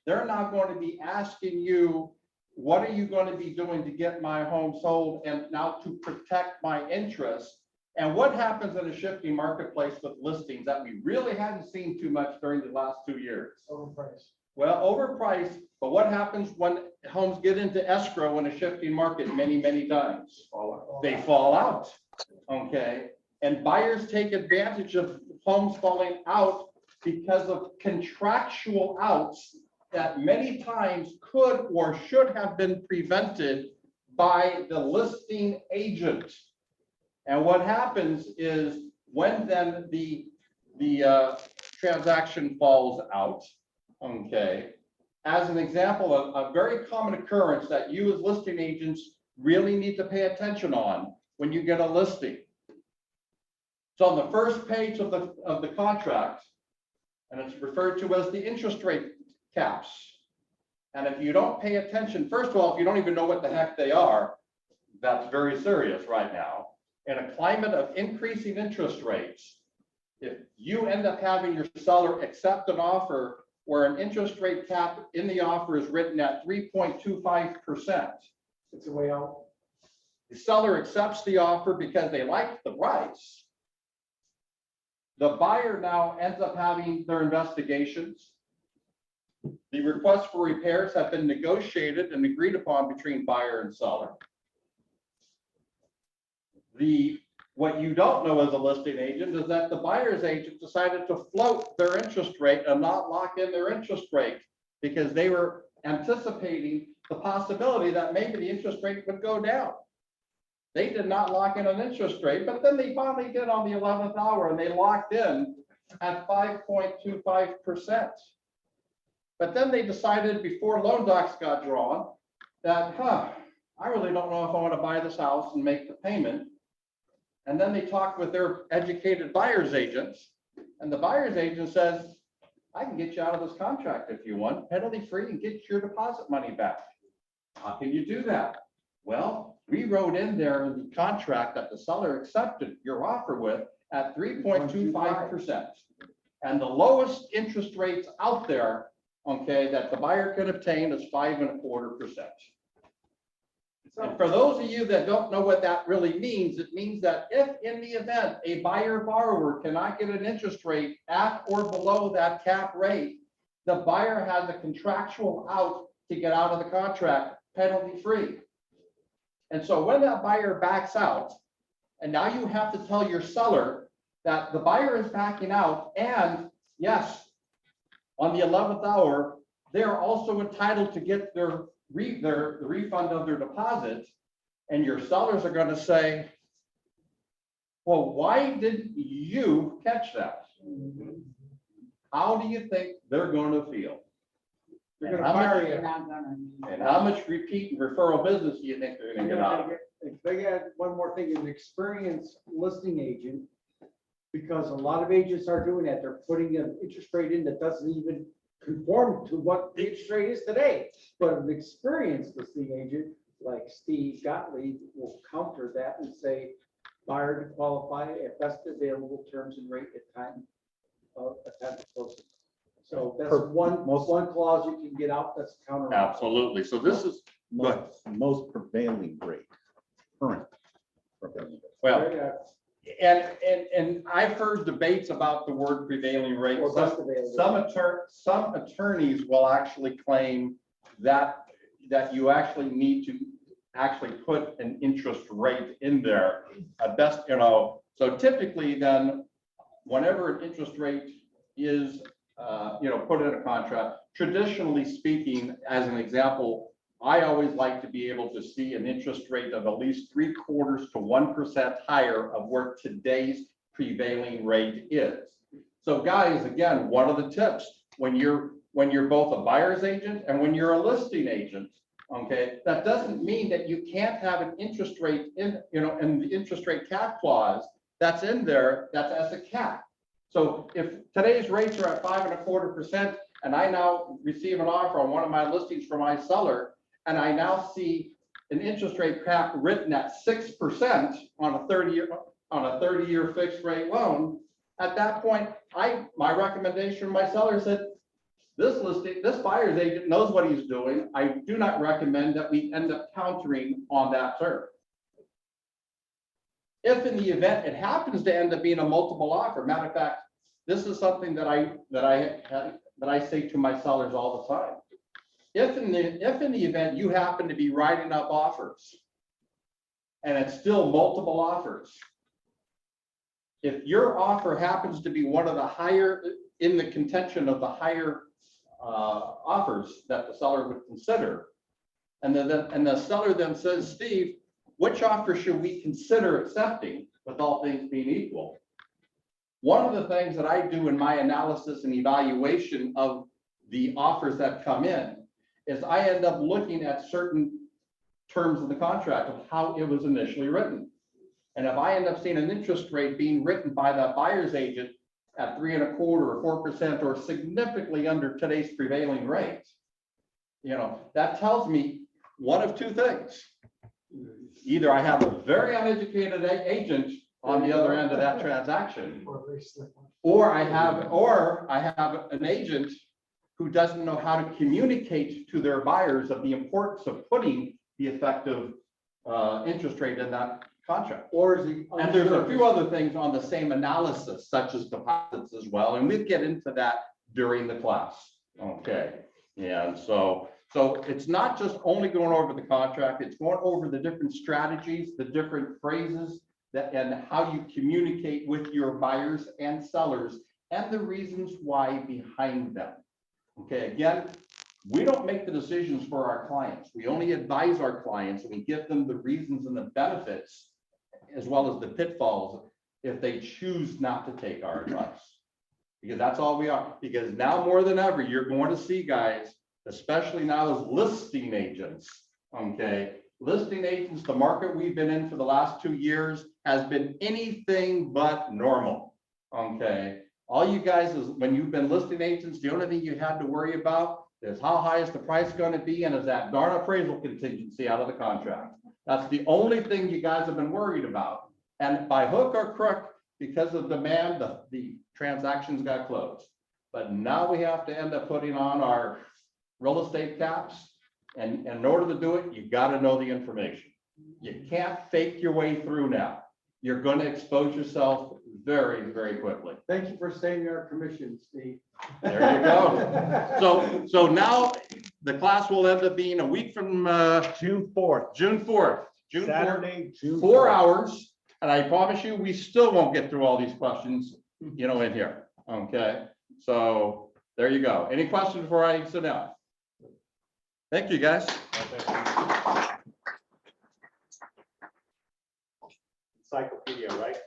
They're now going to be asking you, what are you going to be doing to get my home sold and now to protect my interests? And what happens in a shifting marketplace with listings that we really hadn't seen too much during the last 2 years? Overpriced. Well, overpriced, but what happens when homes get into escrow in a shifting market many, many times? They fall out, okay? And buyers take advantage of homes falling out because of contractual outs that many times could or should have been prevented by the listing agent. And what happens is when then the transaction falls out, okay, as an example, a very common occurrence that you as listing agents really need to pay attention on when you get a listing. So on the first page of the contract, and it's referred to as the interest rate caps. And if you don't pay attention, first of all, if you don't even know what the heck they are, that's very serious right now. In a climate of increasing interest rates, if you end up having your seller accept an offer where an interest rate cap in the offer is written at 3.25%. It's a way out. The seller accepts the offer because they like the price. The buyer now ends up having their investigations. The requests for repairs have been negotiated and agreed upon between buyer and seller. What you don't know as a listing agent is that the buyer's agent decided to float their interest rate and not lock in their interest rate because they were anticipating the possibility that maybe the interest rate would go down. They did not lock in an interest rate, but then they finally did on the 11th hour and they locked in at 5.25%. But then they decided before loan docs got drawn that, I really don't know if I want to buy this house and make the payment. And then they talked with their educated buyer's agents, and the buyer's agent says, I can get you out of this contract if you want, penalty free, and get your deposit money back. How can you do that? Well, we wrote in there in the contract that the seller accepted your offer with at 3.25%. And the lowest interest rates out there, okay, that the buyer can obtain is 5.25%. And for those of you that don't know what that really means, it means that if in the event a buyer borrower cannot get an interest rate at or below that cap rate, the buyer has a contractual out to get out of the contract penalty free. And so when that buyer backs out, and now you have to tell your seller that the buyer is backing out, and yes, on the 11th hour, they're also entitled to get the refund of their deposit, and your sellers are going to say, well, why didn't you catch that? How do you think they're going to feel? They're going to fire you. And how much repeat and referral business do you think they're going to get out of it? They got one more thing, an experienced listing agent, because a lot of agents are doing that. They're putting an interest rate in that doesn't even conform to what the interest rate is today. But an experienced listing agent like Steve Gottlieb will counter that and say, buyer to qualify at best available terms and rate at time of closing. So that's one clause you can get out that's counter. Absolutely. So this is most prevailing rate, current prevailing rate. well, and I've heard debates about the word prevailing rate. Or best available. Some attorneys will actually claim that you actually need to actually put an interest rate in there at best, so typically then whenever an interest rate is put in a contract, traditionally speaking, as an example, I always like to be able to see an interest rate of at least 0.75% to 1% higher of where today's prevailing rate is. So guys, again, one of the tips when you're both a buyer's agent and when you're a listing agent, okay, that doesn't mean that you can't have an interest rate in the interest rate cap clause that's in there that's as a cap. So if today's rates are at 5.25% and I now receive an offer on one of my listings for my seller, and I now see an interest rate cap written at 6% on a on a 30-year fixed rate loan, at that point, my recommendation, my seller said, this buyer's agent knows what he's doing. I do not recommend that we end up countering on that term. If in the event it happens to end up being a multiple offer, matter of fact, this is something that I say to my sellers all the time. If in the event you happen to be writing up offers and it's still multiple offers, if your offer happens to be one of the higher, in the contention of the higher offers that the seller would consider, and the seller then says, Steve, which offer should we consider accepting with all things being equal? One of the things that I do in my analysis and evaluation of the offers that come in is I end up looking at certain terms of the contract of how it was initially written. And if I end up seeing an interest rate being written by that buyer's agent at 3.25% or 4% or significantly under today's prevailing rate, that tells me one of two things. Either I have a very uneducated agent on the other end of that transaction, or I have an agent who doesn't know how to communicate to their buyers of the importance of putting the effective interest rate in that contract. And there's a few other things on the same analysis, such as deposits as well, and we'll get into that during the class. Okay, and so it's not just only going over the contract, it's going over the different strategies, the different phrases and how you communicate with your buyers and sellers and the reasons why behind them. Okay, again, we don't make the decisions for our clients. We only advise our clients and we give them the reasons and the benefits as well as the pitfalls if they choose not to take our advice. Because that's all we are. Because now more than ever, you're going to see guys, especially now as listing agents, okay? Listing agents, the market we've been in for the last 2 years has been anything but normal, okay? All you guys is when you've been listing agents, the only thing you had to worry about is how high is the price going to be and is that darn appraisal contingency out of the contract. That's the only thing you guys have been worried about. And by hook or crook, because of demand, the transactions got closed. But now we have to end up putting on our real estate caps. And in order to do it, you've got to know the information. You can't fake your way through now. You're going to expose yourself very, very quickly. Thank you for staying our commission, Steve. There you go. So now the class will end up being a week from June 4th. June 4th. Saturday, June 4 4th. hours. And I promise you, we still won't get through all these questions, in here. Okay. So there you go. Any questions before I sit down? Thank you, guys. Encyclopedia, right?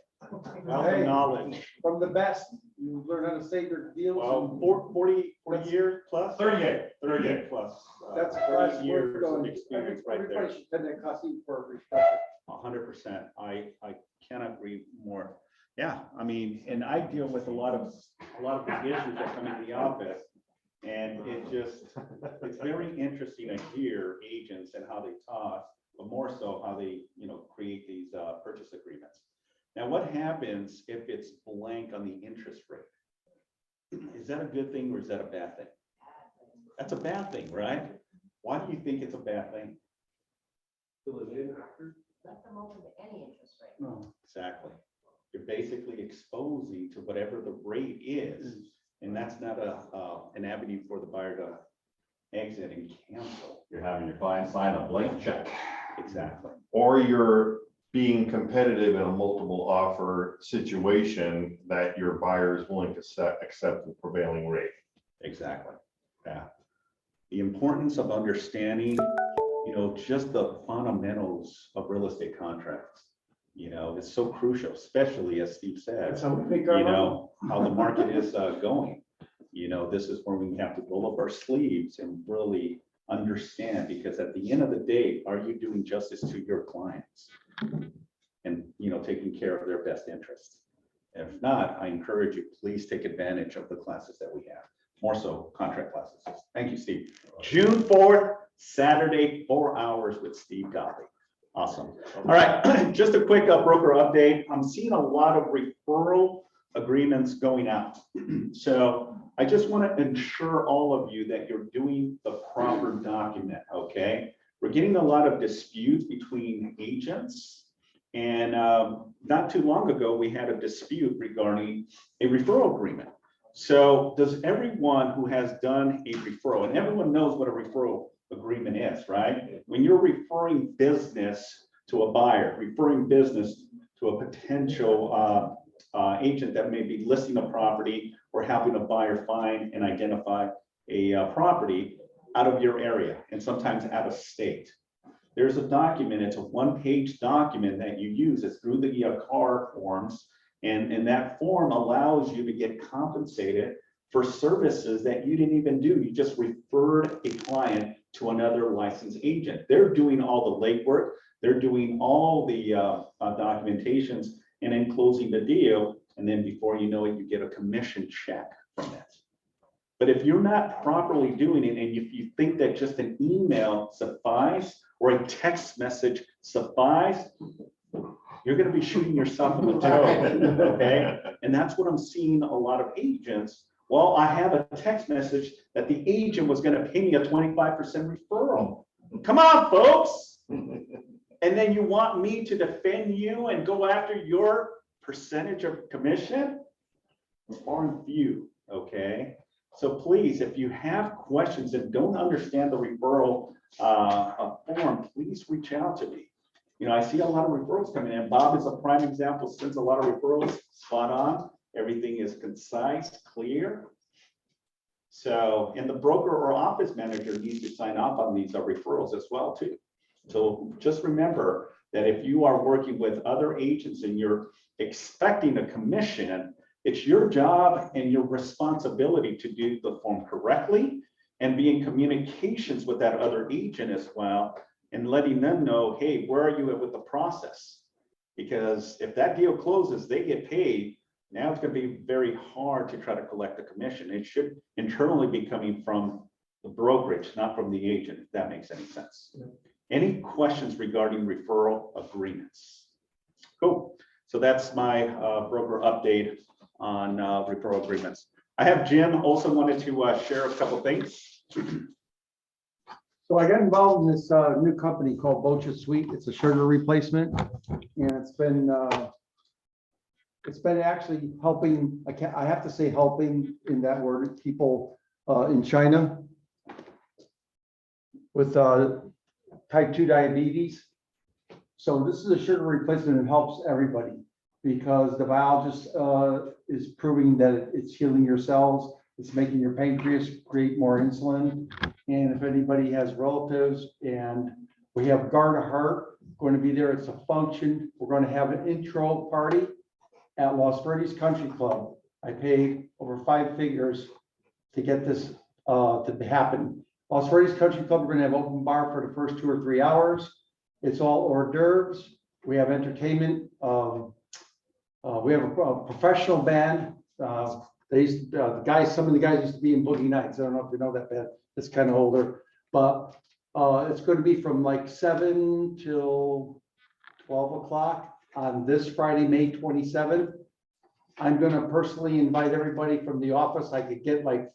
Hey, Knowledge. From the best, you learn how to save your deals. Well, 40 years plus? 38. 38 plus. That's 30 years years of experience right there. Everybody should attend that class even for a refresher. 100%. I cannot agree more. Yeah, I mean, and I deal with a lot of the issues that come into the office. And it's very interesting to hear agents and how they talk, but more so how they, create these purchase agreements. Now, what happens if it's blank on the interest rate? Is that a good thing or is that a bad thing? That's a bad thing, right? Why do you think it's a bad thing? Let them open to any interest rate. No, exactly. You're basically exposing to whatever the rate is, and that's not an avenue for the buyer to exit and cancel. You're having your client sign a blank check. Exactly. Or you're being competitive in a multiple offer situation that your buyer is willing to accept the prevailing rate. Exactly. Yeah. The importance of understanding, just the fundamentals of real estate contracts, is so crucial, especially as Steve said, That's how we make our money. how the market is going. This is where we have to roll up our sleeves and really understand, because at the end of the day, are you doing justice to your clients and, taking care of their best interests? If not, I encourage you, please take advantage of the classes that we have, more so contract classes. Thank you, Steve. June 4th, Saturday, 4 hours with Steve Gottlieb. Awesome. All right, just a quick broker update. I'm seeing a lot of referral agreements going out. So I just want to ensure all of you that you're doing the proper document, okay? We're getting a lot of disputes between agents. And not too long ago, we had a dispute regarding a referral agreement. So does everyone who has done a referral, and everyone knows what a referral agreement is, right? When you're referring business to a buyer, referring business to a potential agent that may be listing a property or helping a buyer find and identify a property out of your area and sometimes out of state. There's a document, it's a one-page document that you use. It's through the CAR forms. And that form allows you to get compensated for services that you didn't even do. You just referred a client to another licensed agent. They're doing all the legwork. They're doing all the documentations and then closing the deal. And then before you know it, you get a commission check from it. But if you're not properly doing it, and if you think that just an email suffice or a text message suffice, you're going to be shooting yourself in the toe, okay? And that's what I'm seeing a lot of agents. Well, I have a text message that the agent was going to pay me a 25% referral. Come on, folks. And then you want me to defend you and go after your percentage of commission? Far and few, okay? So please, if you have questions and don't understand the referral form, please reach out to me. You know, I see a lot of referrals coming in. Bob is a prime example, sends a lot of referrals, spot on. Everything is concise, clear. So, and the broker or office manager needs to sign off on these referrals as well too. So just remember that if you are working with other agents and you're expecting a commission, it's your job and your responsibility to do the form correctly and be in communications with that other agent as well, and letting them know, hey, where are you at with the process? Because if that deal closes, they get paid. Now it's going to be very hard to try to collect the commission. It should internally be coming from the brokerage, not from the agent, if that makes any sense. Yeah. Any questions regarding referral agreements? Cool. So that's my broker update on referral agreements. I have Jim also wanted to share a couple things. So I got involved in this new company called Bocha Sweet. It's a sugar replacement, and it's been actually helping. I have to say helping in that word, people in China with type 2 diabetes. So this is a sugar replacement that helps everybody because the biologist is proving that it's healing your cells. It's making your pancreas create more insulin. And if anybody has relatives, and we have Garda Heart going to be there, it's a function. We're going to have an intro party at Los Verdes Country Club. I paid over 5 figures to get this to happen. Los Verdes Country Club, we're going to have open bar for the first 2 or 3 hours. It's all hors d'oeuvres. We have entertainment. We have a professional band. Some of the guys used to be in Boogie Nights. I don't know if you know that band. It's kind of older, but it's going to be from like 7 till 12 o'clock on this Friday, May 27th. I'm going to personally invite everybody from the office. I could get like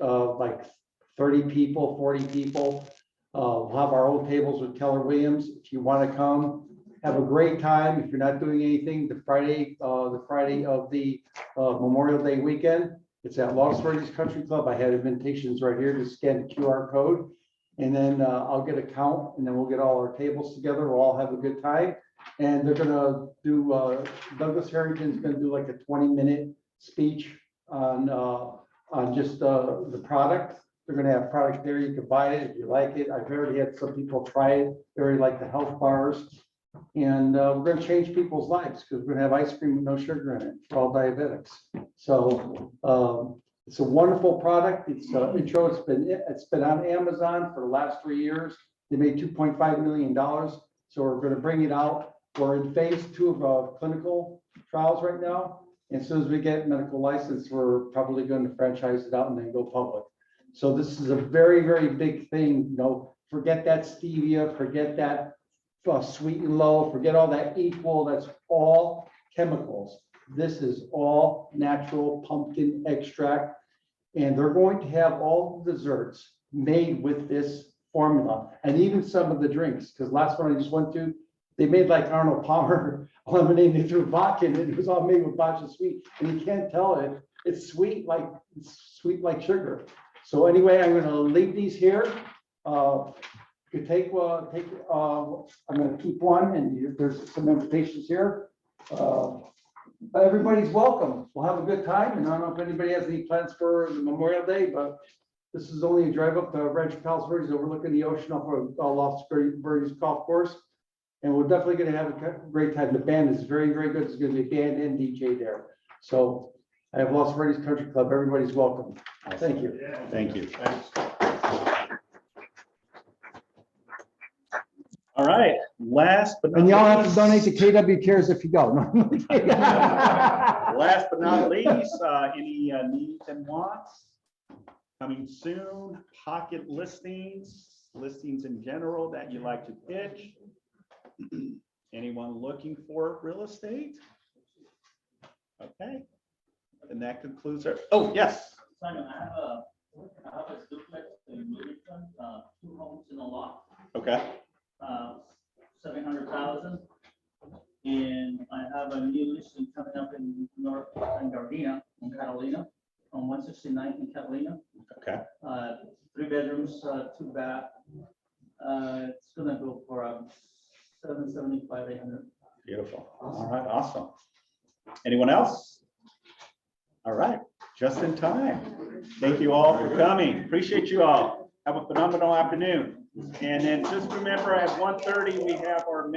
30 people, 40 people. We'll have our old tables with Keller Williams. If you want to come, have a great time. If you're not doing anything, the Friday of the Memorial Day weekend, it's at Los Verdes Country Club. I had invitations right here to scan the QR code. And then I'll get a count, and then we'll get all our tables together. We'll all have a good time. And they're gonna do, Douglas Harrington's gonna do like a 20-minute speech on just the product. They're gonna have product there. You can buy it if you like it. I've already had some people try it. They already like the health bars. And we're going to change people's lives because we're going to have ice cream with no sugar in it for all diabetics. So it's a wonderful product. It's intro. It's been on Amazon for the last 3 years. They made $2.5 million. So we're going to bring it out. We're in phase 2 of clinical trials right now. And as soon as we get medical license, we're probably going to franchise it out and then go public. So this is a very, very big thing. You know, forget that stevia, forget that sweet and low, forget all that equal, that's all chemicals. This is all natural pumpkin extract. And they're going to have all the desserts made with this formula and even some of the drinks, because last one I just went to, they made like Arnold Palmer lemonade, they threw vodka in it, it was all made with vodka sweet, and you can't tell it, it's sweet like sugar. So anyway, I'm gonna leave these here. You take, I'm gonna keep one, and there's some invitations here. Everybody's welcome. We'll have a good time, and I don't know if anybody has any plans for the Memorial Day, but this is only a drive up to Rancho Palos Verdes overlooking the ocean off of Lost Verdes Golf Course. And we're definitely gonna have a great time. The band is very, very good. There's gonna be a band and DJ there. So I have Lost Verdes Country Club. Everybody's welcome. Thank you. Thank you. All right, last but not And y'all have to least- donate to KW Cares if you go. Last but not least, any needs and wants? Coming soon, pocket listings in general that you like to pitch. Anyone looking for real estate? Okay, and that concludes our, oh, yes. Simon, I have a duplex in Livingston, 2 homes in a lot, Okay, 700,000. And I have a new listing coming up in North in Gardena, in Catalina, on 169th in Catalina. okay, 3 bedrooms, 2 bath. It's gonna go for 775, 800. beautiful. All right, awesome. Anyone else? All right, just in time. Thank you all for coming. Appreciate you all. Have a phenomenal afternoon. And then just remember at 1:30, we have our